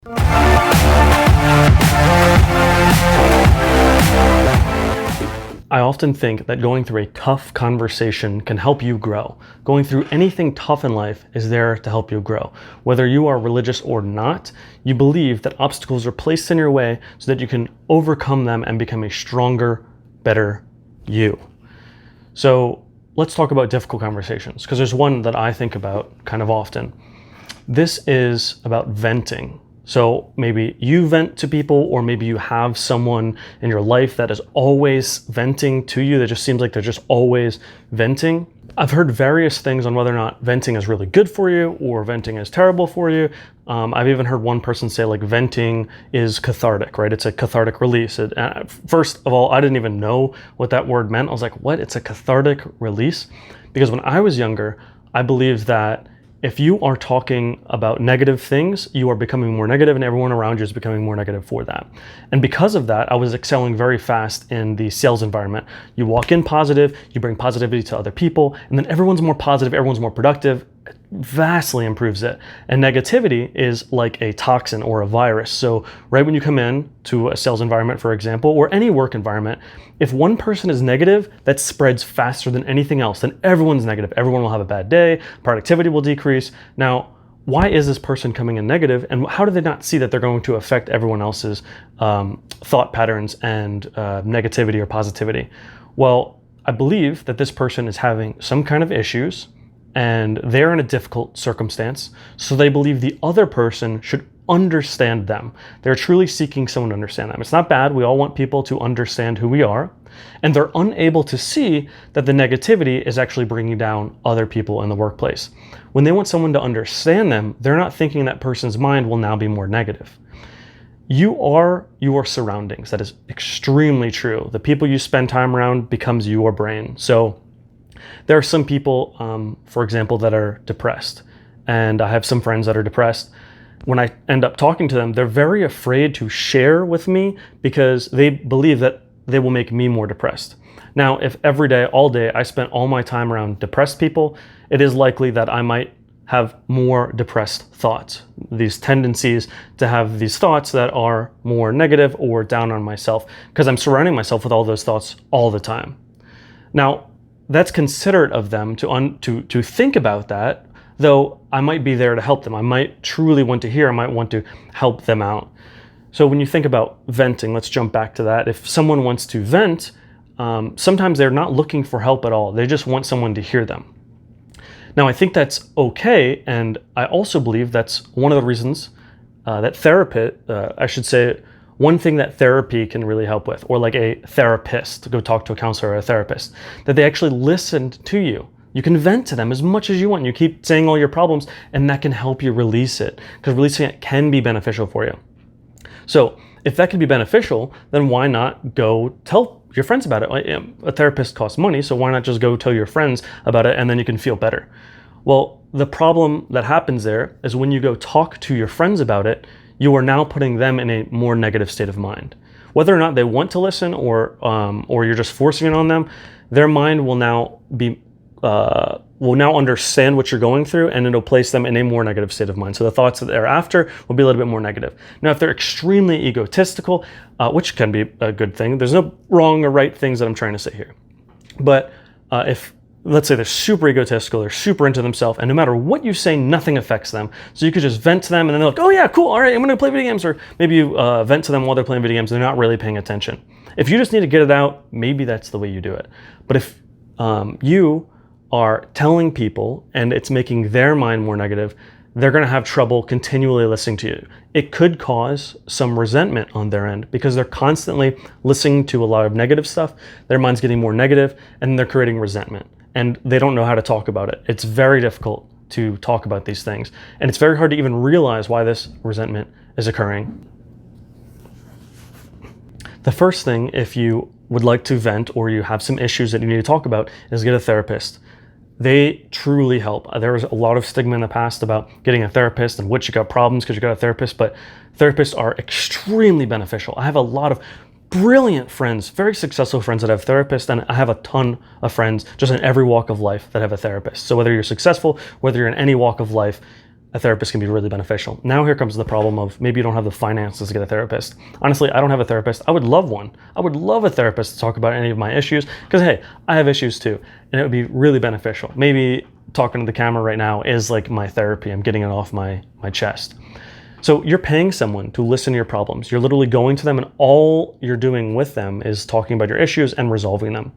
I often think that going through a tough conversation can help you grow. Going through anything tough in life is there to help you grow. Whether you are religious or not, you believe that obstacles are placed in your way so that you can overcome them and become a stronger, better you. So let's talk about difficult conversations, because there's one that I think about kind of often. This is about venting. So maybe you vent to people, or maybe you have someone in your life that is always venting to you. That just seems like they're just always venting. I've heard various things on whether or not venting is really good for you or venting is terrible for you. I've even heard one person say like venting is cathartic, right? It's a cathartic release. First of all, I didn't even know what that word meant. I was like, what? It's a cathartic release? Because when I was younger, I believed that if you are talking about negative things, you are becoming more negative, and everyone around you is becoming more negative for that. And because of that, I was excelling very fast in the sales environment. You walk in positive, you bring positivity to other people, and then everyone's more positive, everyone's more productive. It vastly improves it. And negativity is like a toxin or a virus. So right when you come in to a sales environment, for example, or any work environment, if one person is negative, that spreads faster than anything else. Then everyone's negative. Everyone will have a bad day. Productivity will decrease. Now, why is this person coming in negative, and how do they not see that they're going to affect everyone else's thought patterns and negativity or positivity? Well, I believe that this person is having some kind of issues, and they're in a difficult circumstance, so they believe the other person should understand them. They're truly seeking someone to understand them. It's not bad. We all want people to understand who we are, and they're unable to see that the negativity is actually bringing down other people in the workplace. When they want someone to understand them, they're not thinking that person's mind will now be more negative. You are your surroundings. That is extremely true. The people you spend time around becomes your brain. So there are some people, for example, that are depressed, and I have some friends that are depressed. When I end up talking to them, they're very afraid to share with me because they believe that they will make me more depressed. Now, if every day, all day, I spent all my time around depressed people, it is likely that I might have more depressed thoughts, these tendencies to have these thoughts that are more negative or down on myself, because I'm surrounding myself with all those thoughts all the time. Now, that's considerate of them to think about that, though I might be there to help them. I might truly want to hear, I might want to help them out. So when you think about venting, let's jump back to that. If someone wants to vent, sometimes they're not looking for help at all. They just want someone to hear them. Now, I think that's okay, and I also believe that's one of the reasons that one thing that therapy can really help with, or like a therapist, to go talk to a counselor or a therapist, that they actually listened to you. You can vent to them as much as you want. You keep saying all your problems, and that can help you release it, because releasing it can be beneficial for you. So if that can be beneficial, then why not go tell your friends about it? A therapist costs money, so why not just go tell your friends about it, and then you can feel better? Well, the problem that happens there is when you go talk to your friends about it, you are now putting them in a more negative state of mind. Whether or not they want to listen or you're just forcing it on them, their mind will now understand what you're going through, and it'll place them in a more negative state of mind. So the thoughts that they're after will be a little bit more negative. Now, if they're extremely egotistical, which can be a good thing, there's no wrong or right things that I'm trying to say here. But if, let's say they're super egotistical, they're super into themselves, and no matter what you say, nothing affects them. So you could just vent to them, and then they're like, oh yeah, cool, all right, I'm gonna play video games. Or maybe you vent to them while they're playing video games, they're not really paying attention. If you just need to get it out, maybe that's the way you do it. But if you are telling people and it's making their mind more negative, they're going to have trouble continually listening to you. It could cause some resentment on their end because they're constantly listening to a lot of negative stuff. Their mind's getting more negative, and they're creating resentment, and they don't know how to talk about it. It's very difficult to talk about these things, and it's very hard to even realize why this resentment is occurring. The first thing, if you would like to vent or you have some issues that you need to talk about, is get a therapist. They truly help. There was a lot of stigma in the past about getting a therapist and what you got problems because you got a therapist, but therapists are extremely beneficial. I have a lot of brilliant friends, very successful friends that have therapists, and I have a ton of friends just in every walk of life that have a therapist. So whether you're successful, whether you're in any walk of life, a therapist can be really beneficial. Now here comes the problem of maybe you don't have the finances to get a therapist. Honestly, I don't have a therapist. I would love one. I would love a therapist to talk about any of my issues because, hey, I have issues too, and it would be really beneficial. Maybe talking to the camera right now is like my therapy. I'm getting it off my chest. So you're paying someone to listen to your problems. You're literally going to them, and all you're doing with them is talking about your issues and resolving them.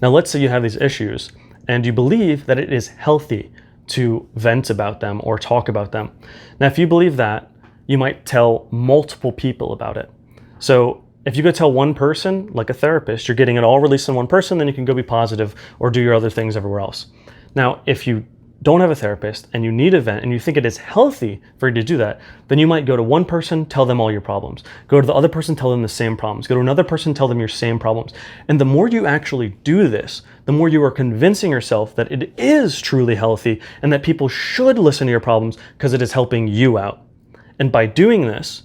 Now, let's say you have these issues and you believe that it is healthy to vent about them or talk about them. Now, if you believe that, you might tell multiple people about it. So if you go tell one person, like a therapist, you're getting it all released in one person, then you can go be positive or do your other things everywhere else. Now, if you don't have a therapist and you need a vent and you think it is healthy for you to do that, then you might go to one person, tell them all your problems. Go to the other person, tell them the same problems. Go to another person, tell them your same problems. And the more you actually do this, the more you are convincing yourself that it is truly healthy and that people should listen to your problems because it is helping you out. And by doing this,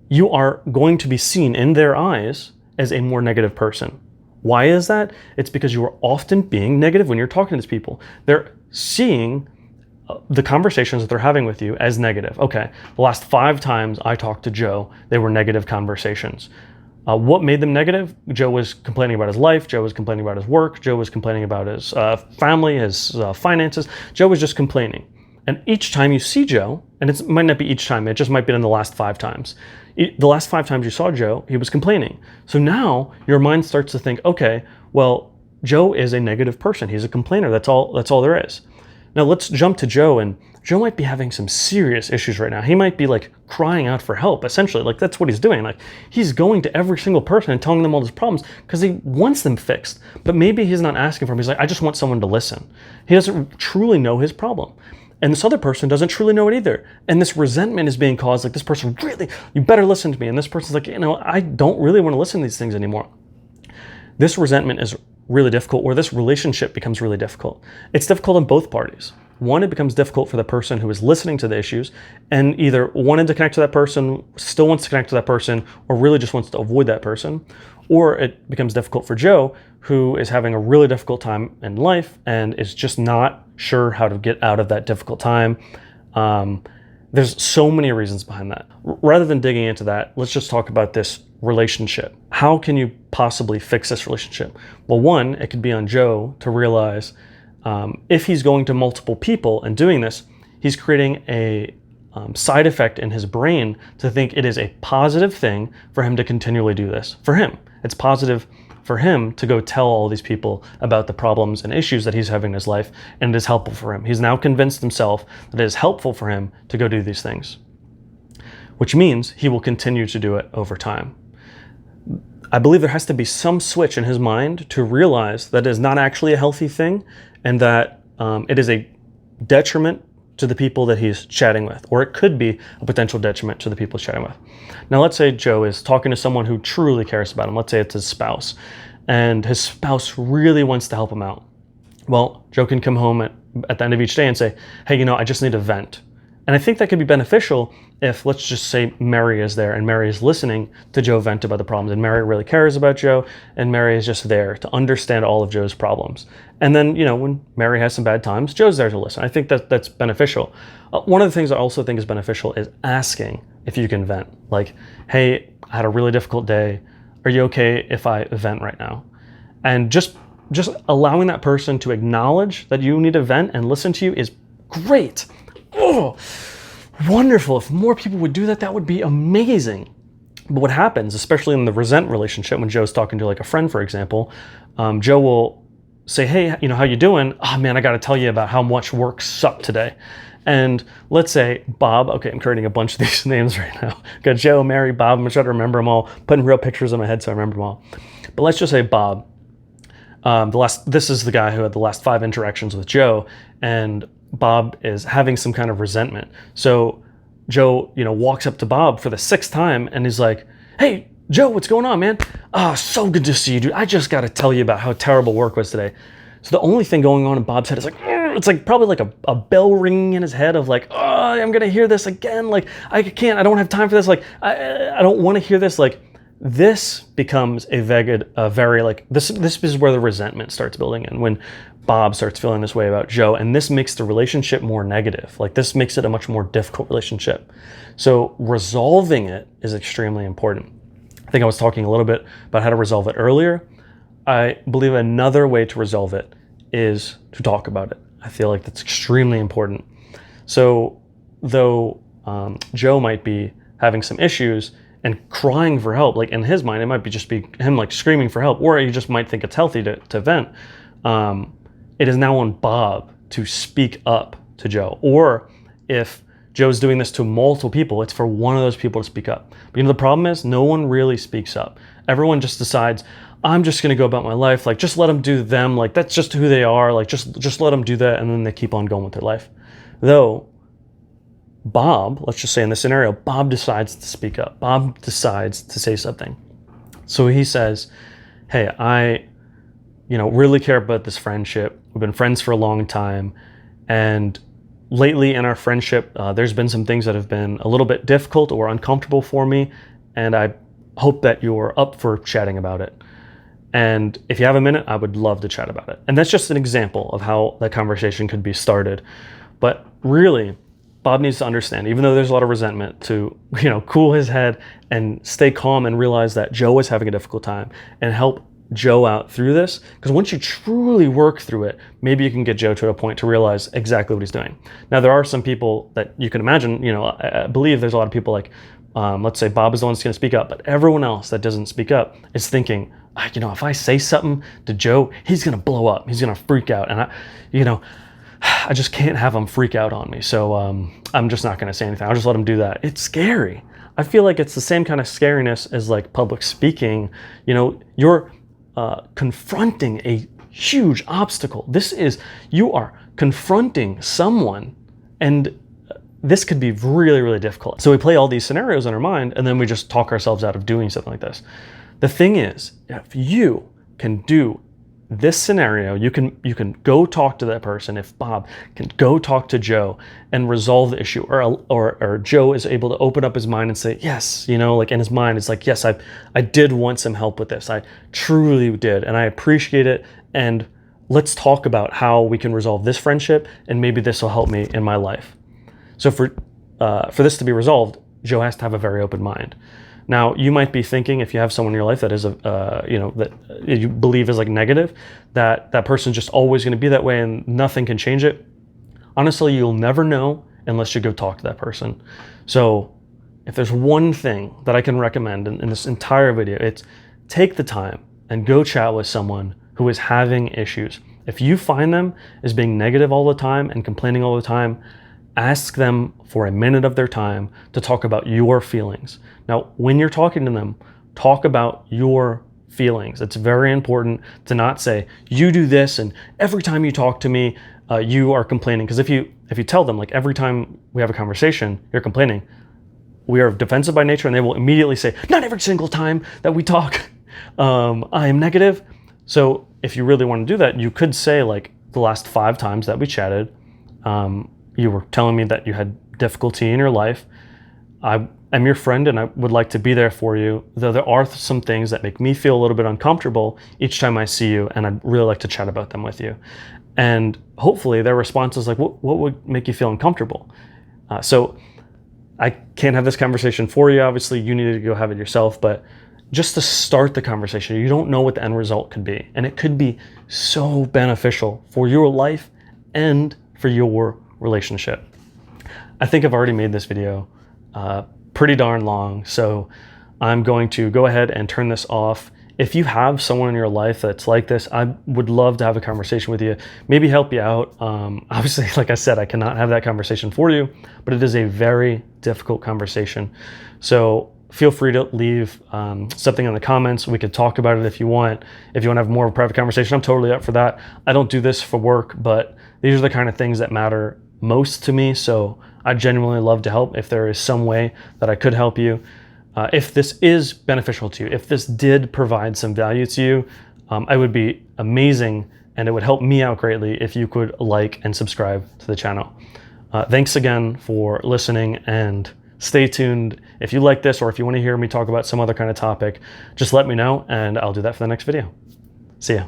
you are going to be seen in their eyes as a more negative person. Why is that? It's because you are often being negative when you're talking to these people. They're seeing the conversations that they're having with you as negative. Okay, the last 5 times I talked to Joe, they were negative conversations. What made them negative? Joe was complaining about his life. Joe was complaining about his work. Joe was complaining about his family, his finances. Joe was just complaining. And each time you see Joe, and it might not be each time, it just might be in the last 5 times. The last 5 times you saw Joe, he was complaining. So now your mind starts to think, okay, well, Joe is a negative person. He's a complainer. That's all there is. Now let's jump to Joe, and Joe might be having some serious issues right now. He might be like crying out for help, essentially. Like that's what he's doing. Like he's going to every single person and telling them all his problems because he wants them fixed. But maybe he's not asking for them. He's like, I just want someone to listen. He doesn't truly know his problem. And this other person doesn't truly know it either. And this resentment is being caused, like this person really, you better listen to me. And this person's like, I don't really want to listen to these things anymore. This resentment is really difficult, or this relationship becomes really difficult. It's difficult on both parties. One, it becomes difficult for the person who is listening to the issues and either wanted to connect to that person, still wants to connect to that person, or really just wants to avoid that person. Or it becomes difficult for Joe, who is having a really difficult time in life and is just not sure how to get out of that difficult time. There's so many reasons behind that. Rather than digging into that, let's just talk about this relationship. How can you possibly fix this relationship? Well, one, it could be on Joe to realize if he's going to multiple people and doing this, he's creating a side effect in his brain to think it is a positive thing for him to continually do this. For him, it's positive for him to go tell all these people about the problems and issues that he's having in his life, and it is helpful for him. He's now convinced himself that it is helpful for him to go do these things, which means he will continue to do it over time. I believe there has to be some switch in his mind to realize that it is not actually a healthy thing and that it is a detriment to the people that he's chatting with, or it could be a potential detriment to the people he's chatting with. Now, let's say Joe is talking to someone who truly cares about him. Let's say it's his spouse, and his spouse really wants to help him out. Well, Joe can come home at the end of each day and say, hey, I just need a vent. And I think that could be beneficial if, let's just say, Mary is there and Mary is listening to Joe vent about the problems, and Mary really cares about Joe, and Mary is just there to understand all of Joe's problems. And then, when Mary has some bad times, Joe's there to listen. I think that's beneficial. One of the things I also think is beneficial is asking if you can vent. Like, hey, I had a really difficult day. Are you okay if I vent right now? And just allowing that person to acknowledge that you need a vent and listen to you is great. Oh, wonderful. If more people would do that, that would be amazing. But what happens, especially in the resent relationship, when Joe's talking to like a friend, for example, Joe will say, hey, how you doing? Oh man, I got to tell you about how much work sucked today. And let's say Bob, okay, I'm creating a bunch of these names right now. Got Joe, Mary, Bob, I'm going to try to remember them all, putting real pictures in my head so I remember them all. But let's just say Bob, this is the guy who had the last 5 interactions with Joe, and Bob is having some kind of resentment. So Joe, walks up to Bob for the 6th time and he's like, hey, Joe, what's going on, man? So good to see you, dude. I just got to tell you about how terrible work was today. So the only thing going on in Bob's head is like, it's like probably like a bell ringing in his head of like, I'm going to hear this again. Like, I don't have time for this. Like, I don't want to hear this. Like, this becomes a very like, this is where the resentment starts building in. When Bob starts feeling this way about Joe, and this makes the relationship more negative. Like, this makes it a much more difficult relationship. So resolving it is extremely important. I think I was talking a little bit about how to resolve it earlier. I believe another way to resolve it is to talk about it. I feel like that's extremely important. So though Joe might be having some issues and crying for help, like in his mind, it might be just be him like screaming for help, or he just might think it's healthy to vent. It is now on Bob to speak up to Joe. Or if Joe's doing this to multiple people, it's for one of those people to speak up. But the problem is no one really speaks up. Everyone just decides, I'm just gonna go about my life. Like, just let them do them. Like, that's just who they are. Like, just let them do that. And then they keep on going with their life. Though Bob, let's just say in this scenario, Bob decides to speak up. Bob decides to say something. So he says, hey, I really care about this friendship. We've been friends for a long time. And lately in our friendship, there's been some things that have been a little bit difficult or uncomfortable for me. And I hope that you're up for chatting about it. And if you have a minute, I would love to chat about it. And that's just an example of how that conversation could be started. But really, Bob needs to understand, even though there's a lot of resentment, to cool his head and stay calm and realize that Joe is having a difficult time and help Joe out through this. Because once you truly work through it, maybe you can get Joe to a point to realize exactly what he's doing. Now, there are some people that you can imagine, I believe there's a lot of people like, let's say Bob is the one that's going to speak up, but everyone else that doesn't speak up is thinking, if I say something to Joe, he's going to blow up. He's going to freak out. And I just can't have him freak out on me. So I'm just not going to say anything. I'll just let him do that. It's scary. I feel like it's the same kind of scariness as like public speaking. You're confronting a huge obstacle. You are confronting someone, and this could be really, really difficult. So we play all these scenarios in our mind, and then we just talk ourselves out of doing something like this. The thing is, if you can do this scenario, you can go talk to that person. If Bob can go talk to Joe and resolve the issue, or Joe is able to open up his mind and say, yes, like in his mind, it's like, yes, I did want some help with this. I truly did, and I appreciate it. And let's talk about how we can resolve this friendship, and maybe this will help me in my life. So for this to be resolved, Joe has to have a very open mind. Now, you might be thinking, if you have someone in your life that is that you believe is like negative, that person's just always going to be that way and nothing can change it. Honestly, you'll never know unless you go talk to that person. So if there's one thing that I can recommend in this entire video, it's take the time and go chat with someone who is having issues. If you find them as being negative all the time and complaining all the time, ask them for a minute of their time to talk about your feelings. Now, when you're talking to them, talk about your feelings. It's very important to not say, you do this, and every time you talk to me, you are complaining. Because if you tell them, like, every time we have a conversation, you're complaining, we are defensive by nature, and they will immediately say, not every single time that we talk, I am negative. So if you really want to do that, you could say, like, the last 5 times that we chatted, you were telling me that you had difficulty in your life. I am your friend and I would like to be there for you, though there are some things that make me feel a little bit uncomfortable each time I see you, and I'd really like to chat about them with you. And hopefully their response is like, what would make you feel uncomfortable? So I can't have this conversation for you. Obviously, you need to go have it yourself, but just to start the conversation, you don't know what the end result could be. And it could be so beneficial for your life and for your relationship. I think I've already made this video pretty darn long, so I'm going to go ahead and turn this off. If you have someone in your life that's like this, I would love to have a conversation with you, maybe help you out. Obviously, like I said, I cannot have that conversation for you, but it is a very difficult conversation. So feel free to leave something in the comments. We could talk about it if you want. If you want to have more of a private conversation, I'm totally up for that. I don't do this for work, but these are the kind of things that matter most to me. So I genuinely love to help if there is some way that I could help you. If this is beneficial to you, if this did provide some value to you, it would be amazing, and it would help me out greatly if you could like and subscribe to the channel. Thanks again for listening, and stay tuned. If you like this, or if you want to hear me talk about some other kind of topic, just let me know and I'll do that for the next video. See ya.